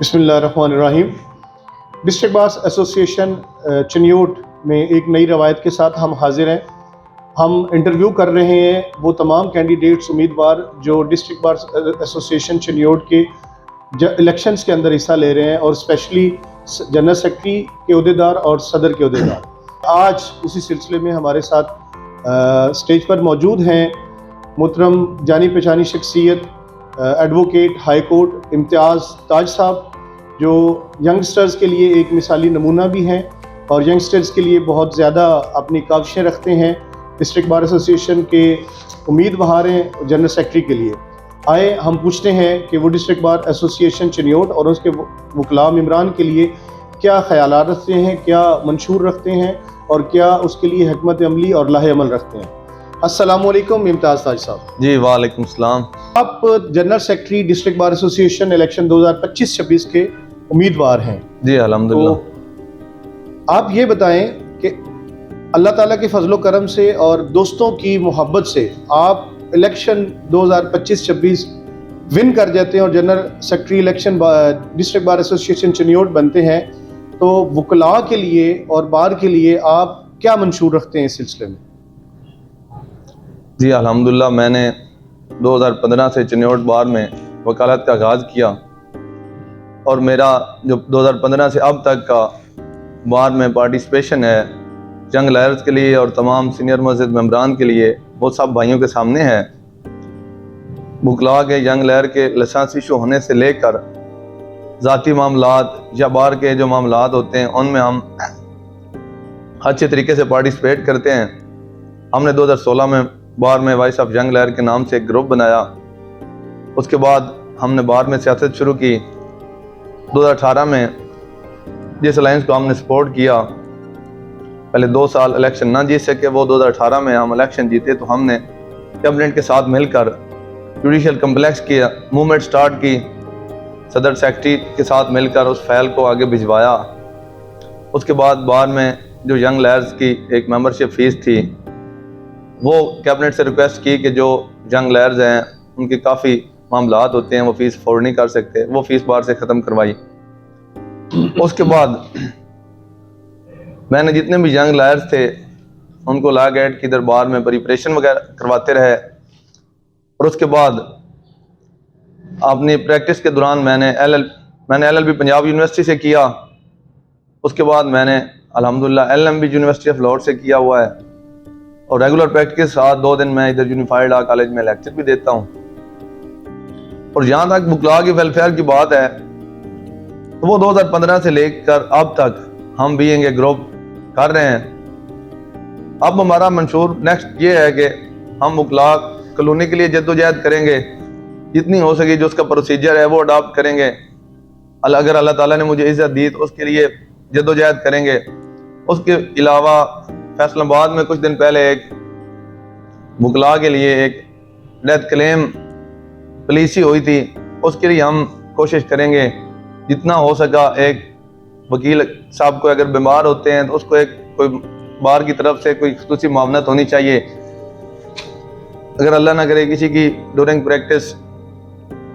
बिस्मिल्लाहिर्रहमानिर्रहीम। District bars association Chiniot में एक नई रवायत के साथ हम हाजिर हैं। हम इंटरव्यू कर रहे हैं वो तमाम कैंडिडेट्स उम्मीदवार जो डिस्ट्रिक्ट बार्स एसोसिएशन चिन्योट के इलेक्शंस के अंदर हिस्सा ले रहे हैं, और स्पेशली जनरल सेक्रेटरी के अहदेदार और सदर के अहदेदार। आज उसी सिलसिले में हमारे साथ स्टेज पर मौजूद हैं मोहतरम जानी पहचानी शख्सियत एडवोकेट हाई कोर्ट इम्तियाज़ ताज साहब, जो यंगस्टर्स के लिए एक मिसाली नमूना भी हैं और यंगस्टर्स के लिए बहुत ज़्यादा अपनी काविशें रखते हैं। डिस्ट्रिक्ट बार एसोसिएशन के उम्मीदवार हैं जनरल सेक्रेटरी के लिए। आए हम पूछते हैं कि वो डिस्ट्रिक्ट बार एसोसिएशन चिन्योट और उसके वकला मेंबरान के लिए क्या ख़यालात रखते हैं, क्या मंशूर रखते हैं और क्या उसके लिए हिकमत अमली और लाहे अमल रखते हैं। अस्सलाम वालेकुम इम्तियाज़ ताज साहब। जी वालेकुम सलाम। आप general secretary district bar association election 2025-26 के उम्मीदवार हैं। जी अल्हम्दुलिल्लाह। तो आप ये बताएं कि अल्लाह ताला के फजलो करम से और दोस्तों की मोहब्बत से आप इलेक्शन 2025-26 विन कर जाते हैं और general secretary election district bar association Chiniot बनते हैं, तो वकला के लिए और बार के लिए आप क्या मंशूर रखते हैं इस सिलसिले में? जी अल्हम्दुलिल्लाह, मैंने 2015 से चिन्योट बार में वकालत का आगाज़ किया और मेरा जो 2015 से अब तक का बार में पार्टिसिपेशन है यंग लायर्स के लिए और तमाम सीनियर मस्जिद मेंबरान के लिए, वो सब भाइयों के सामने है। वकला के यंग लायर के लाइसेंस इशू होने से लेकर ज़ाती मामलात या बार के जो मामलात होते हैं उनमें हम अच्छे तरीके से पार्टिसिपेट करते हैं। हमने 2016 में बार में वॉइस ऑफ यंग लायर के नाम से एक ग्रुप बनाया। उसके बाद हमने बार में सियासत शुरू की। 2018 में जिस अलायंस को हमने सपोर्ट किया, पहले 2 साल इलेक्शन ना जीत सके, वो 2018 में हम इलेक्शन जीते तो हमने कैबिनेट के साथ मिलकर जुडिशल कम्प्लेक्स की मूवमेंट स्टार्ट की। सदर सेक्रेटरी के साथ मिलकर उस फाइल को आगे भिजवाया। उसके बाद बार में जो यंग लायर्स की एक मेंबरशिप फ़ीस थी, वो कैबिनेट से रिक्वेस्ट की कि जो यंग लायर्स हैं उनके काफ़ी मामलात होते हैं, वो फ़ीस अफोर्ड नहीं कर सकते, वो फ़ीस बार से ख़त्म करवाई। उसके बाद मैंने जितने भी यंग लायर्स थे उनको लॉ गेट की दरबार में प्रिपरेशन वगैरह करवाते रहे। और उसके बाद अपनी प्रैक्टिस के दौरान मैंने LLB पंजाब यूनिवर्सिटी से किया। उसके बाद मैंने अल्हम्दुलिल्लाह LMB यूनिवर्सिटी ऑफ लाहौर से किया हुआ है और रेगुलर प्रैक्टिस के साथ 2 दिन मैं इधर यूनिफाइड लॉ कॉलेज में लेक्चर भी देता हूँ। और जहाँ तक वकला की वेलफेयर की बात है, तो वो 2015 से लेकर अब तक हम बीइंग ए ग्रुप कर रहे हैं। अब हमारा मंशूर नेक्स्ट ये है कि हम वकला कॉलोनी के लिए जद्दोजहद करेंगे, जितनी हो सके जो उसका प्रोसीजर है वो अडॉप्ट करेंगे। अगर अल्लाह ताला ने मुझे इज्जत दी तो उसके लिए जद्दोजहद करेंगे। उसके अलावा फैसलाबाद में कुछ दिन पहले एक वकला के लिए एक डेथ क्लेम पॉलिसी हुई थी, उसके लिए हम कोशिश करेंगे जितना हो सका। एक वकील साहब को अगर बीमार होते हैं तो उसको एक कोई बार की तरफ से कोई खुसूसी मावनत होनी चाहिए। अगर अल्लाह ना करे किसी की ड्यूरिंग प्रैक्टिस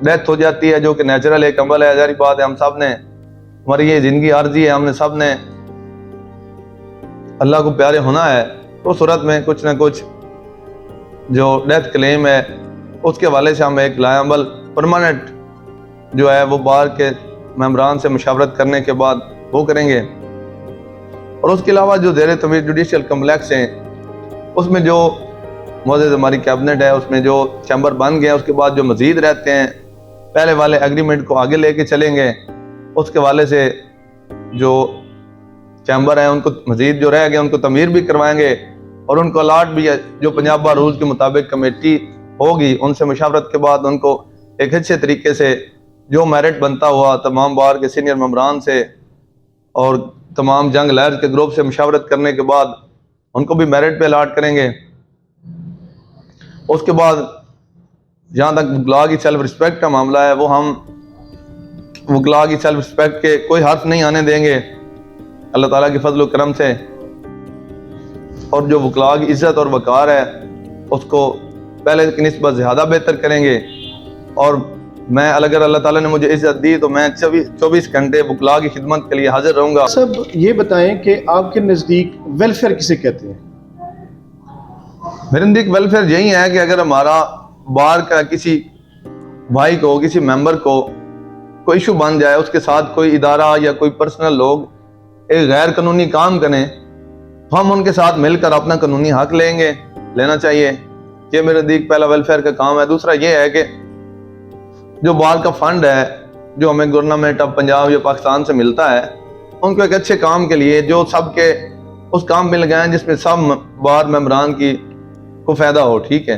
डेथ हो जाती है, जो कि नेचुरल एक अमल है, जारी बात है, हम सब ने, हमारी ये ज़िंदगी आर्जी है, हमने सब ने अल्लाह को प्यारे होना है, तो सूरत में कुछ ना कुछ जो डेथ क्लेम है उसके हवाले से हम एक लायबल परमानेंट जो है वो बार के मेंबरान से मुशावरत करने के बाद वो करेंगे। और उसके अलावा जो ज़ेर तमीज़ जुडिशल कम्प्लेक्स हैं उसमें जो मौजूद हमारी कैबिनेट है उसमें जो चैम्बर बन गए हैं, उसके बाद जो मज़ीद रहते हैं पहले वाले एग्रीमेंट को आगे लेके चलेंगे। उसके हवाले से जो चैम्बर है उनको मज़ीद जो रह गए उनको तमीर भी करवाएंगे और उनको अलाट भी है। जो पंजाब बार रूल्स के मुताबिक कमेटी होगी उनसे मुशावरत के बाद उनको एक अच्छे तरीके से जो मेरिट बनता हुआ तमाम बार के सीनियर मेंबरान से और तमाम यंग लायर्स के ग्रुप से मुशावरत करने के बाद उनको भी मेरिट पे अलाट करेंगे। उसके बाद जहाँ तक वकला की सेल्फ रिस्पेक्ट का मामला है, वो हम वकला की सेल्फ रिस्पेक्ट के कोई हर्फ नहीं आने देंगे अल्लाह ताला के फजल करम से। और जो वकला की इज़्ज़त और वक़ार है उसको पहले की निस्बत ज़्यादा बेहतर करेंगे और मैं अगर अल्लाह ताला ने मुझे इज्जत दी तो मैं 24 घंटे बुकला की खिदमत के लिए हाजिर रहूँगा। सब ये बताएं कि आपके नज़दीक वेलफेयर किसे कहते हैं? मेरे नज़दीक वेलफेयर यही है कि अगर हमारा बार का किसी भाई को, किसी मेंबर को कोई इशू बन जाए, उसके साथ कोई इदारा या कोई पर्सनल लोग एक गैर कानूनी काम करें, तो हम उनके साथ मिलकर अपना कानूनी हक लेना चाहिए। ये मेरे नज़दीक पहला वेलफेयर का काम है। दूसरा ये है कि जो बार का फंड है जो हमें गवर्नमेंट ऑफ पंजाब या पाकिस्तान से मिलता है, उनको एक अच्छे काम के लिए जो सबके उस काम में लगाएं जिसमें सब बार मेंबरान को फ़ायदा हो, ठीक है,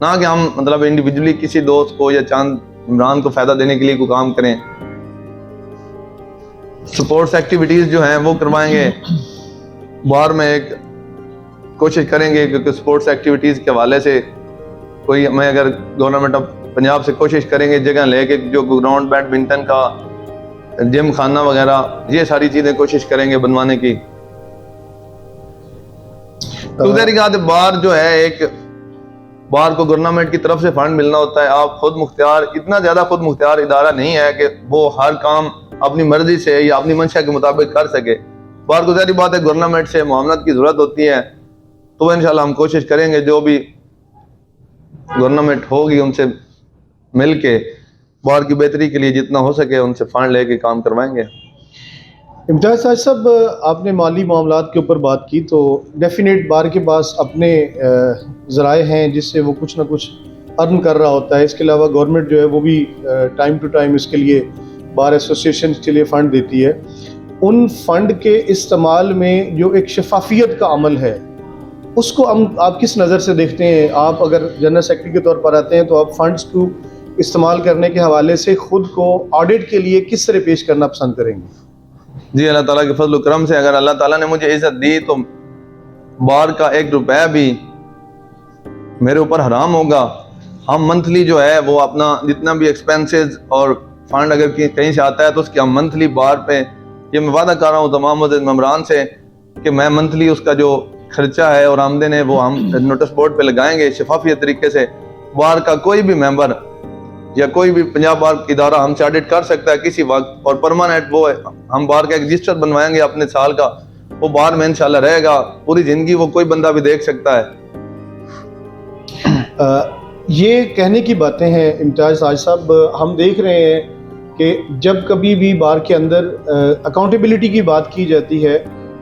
ना कि हम मतलब इंडिविजुअली किसी दोस्त को या चंद मेंबरान को फ़ायदा देने के लिए कोई काम करें। स्पोर्ट्स एक्टिविटीज़ जो हैं वो करवाएंगे, बार में एक कोशिश करेंगे क्योंकि स्पोर्ट्स एक्टिविटीज़ के हवाले से कोई हमें अगर गवर्नमेंट ऑफ पंजाब से कोशिश करेंगे जगह लेके जो ग्राउंड बैडमिंटन का, जिम खाना वगैरह, ये सारी चीज़ें कोशिश करेंगे बनवाने की। दूसरी तरीका बार जो है, एक बार को गवर्नमेंट की तरफ से फंड मिलना होता है। आप खुद मुख्तियार, इतना ज़्यादा खुद मुख्तियार इदारा नहीं है कि वो हर काम अपनी मर्जी से या अपनी मंशा के मुताबिक कर सके। बार को ज़ाहिर बात है गवर्नमेंट से मामलात की ज़रूरत होती है, तो इंशाल्लाह हम कोशिश करेंगे जो भी गवर्नमेंट होगी उनसे मिल के बार की बेहतरी के लिए जितना हो सके उनसे फंड लेके काम करवाएंगे। इम्तियाज़ साहब, आपने माली मामलात के ऊपर बात की, तो डेफिनेट बार के पास अपने ज़राए हैं जिससे वो कुछ ना कुछ अर्न कर रहा होता है। इसके अलावा गवर्नमेंट जो है वो भी टाइम टू टाइम इसके लिए बार एसोसिएशन के लिए फ़ंड देती है। उन फ़ंड के इस्तेमाल में जो एक शफाफियत का अमल है उसको आप किस नज़र से देखते हैं? आप अगर जनरल सेक्रेटरी के तौर पर आते हैं तो आप फ़ंड्स को इस्तेमाल करने के हवाले से ख़ुद को ऑडिट के लिए किस तरह पेश करना पसंद करेंगे? जी, अल्लाह ताला के फजल करम से अगर अल्लाह ताला ने मुझे इज्जत दी तो बार का 1 रुपया भी मेरे ऊपर हराम होगा। हम मंथली जो है वो अपना जितना भी एक्सपेंसेस और फंड अगर कहीं से आता है तो उसके हम मंथली बार पे, ये मैं वादा कर रहा हूँ तमाम मेंबरान से कि मैं मंथली उसका जो खर्चा है और आमदन है वो हम नोटिस बोर्ड पे लगाएंगे शफाफियत तरीके से। बार का कोई भी मेंबर या कोई भी पंजाब बार इदारा हमसे ऑडिट कर सकता है किसी वक्त, और परमानेंट वो है, हम बार का एक रजिस्टर बनवाएंगे अपने साल का, वो बार में इंशाल्लाह रहेगा पूरी जिंदगी, वो कोई बंदा भी देख सकता है। ये कहने की बातें हैं इम्तियाज़ साहब, हम देख रहे हैं कि जब कभी भी बार के अंदर अकाउंटेबिलिटी की बात की जाती है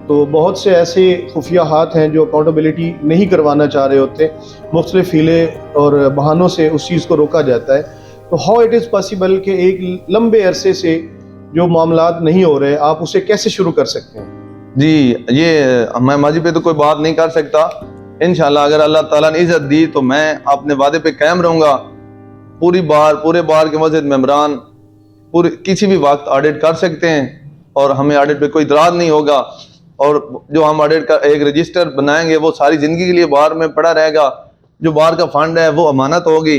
तो बहुत से ऐसे खुफिया हाथ हैं जो अकाउंटेबिलिटी नहीं करवाना चाह रहे होते, मुख्तलिफ हीले और बहानों से उस चीज़ को रोका जाता है। तो हाउ इट इज़ पॉसिबल कि एक लंबे अरसे से जो मामलात नहीं हो रहे, आप उसे कैसे शुरू कर सकते हैं? जी, ये मैं माजी पे तो कोई बात नहीं कर सकता। इंशाल्लाह अगर अल्लाह ताला ने इज्जत दी तो मैं अपने वादे पे कायम रहूँगा। पूरे बार के मस्जिद मेंबरान पूरे किसी भी वक्त ऑडिट कर सकते हैं और हमें ऑडिट पे कोई इतराज़ नहीं होगा। और जो हम ऑडिट का एक रजिस्टर बनाएंगे वो सारी ज़िंदगी के लिए बार में पड़ा रहेगा। जो बार का फंड है वो अमानत होगी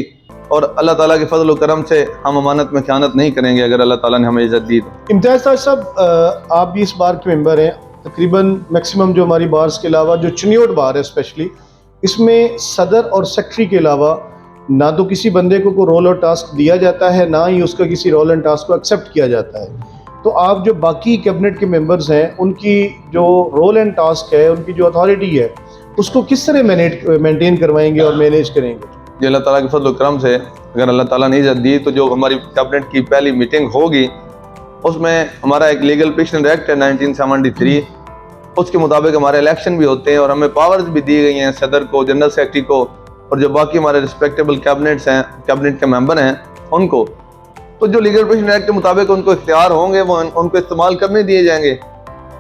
और अल्लाह ताला के फजल करम से हम अमानत में ख़यानत नहीं करेंगे अगर अल्लाह ताला ने हमें इज्जत दी तो। इम्तियाज़ साहब, आप भी इस बार के मेंबर हैं। तकरीबन मैक्सिमम जो हमारी बार्स के अलावा जो चिन्योट बार है स्पेशली, इसमें सदर और सेक्रेटरी के अलावा ना तो किसी बंदे को रोल और टास्क दिया जाता है, ना ही उसका किसी रोल एंड टास्क को एक्सेप्ट किया जाता है। तो आप जो बाकी कैबिनेट के मेंबर्स हैं उनकी जो रोल एंड टास्क है, उनकी जो अथॉरिटी है, उसको किस तरह मेंटेन करवाएंगे और मैनेज करेंगे? जी, अल्लाह ताला के फजल करम से अगर अल्लाह ताला ने इज्जत दी तो जो हमारी कैबिनेट की पहली मीटिंग होगी उसमें हमारा एक लीगल पेशन एक्ट है 1973, उसके मुताबिक हमारे इलेक्शन भी होते हैं और हमें पावर्स भी दी गई हैं सदर को, जनरल सेक्रेटरी को और जो बाकी हमारे रिस्पेक्टेबल कैबिनेट्स हैं, कैबिनेट के मेंबर हैं उनको। तो जो लीगल पेशन एक्ट के मुताबिक उनको इख्तियार होंगे वो उनको इस्तेमाल करने दिए जाएंगे,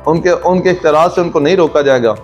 उनके इख्तियार से उनको नहीं रोका जाएगा।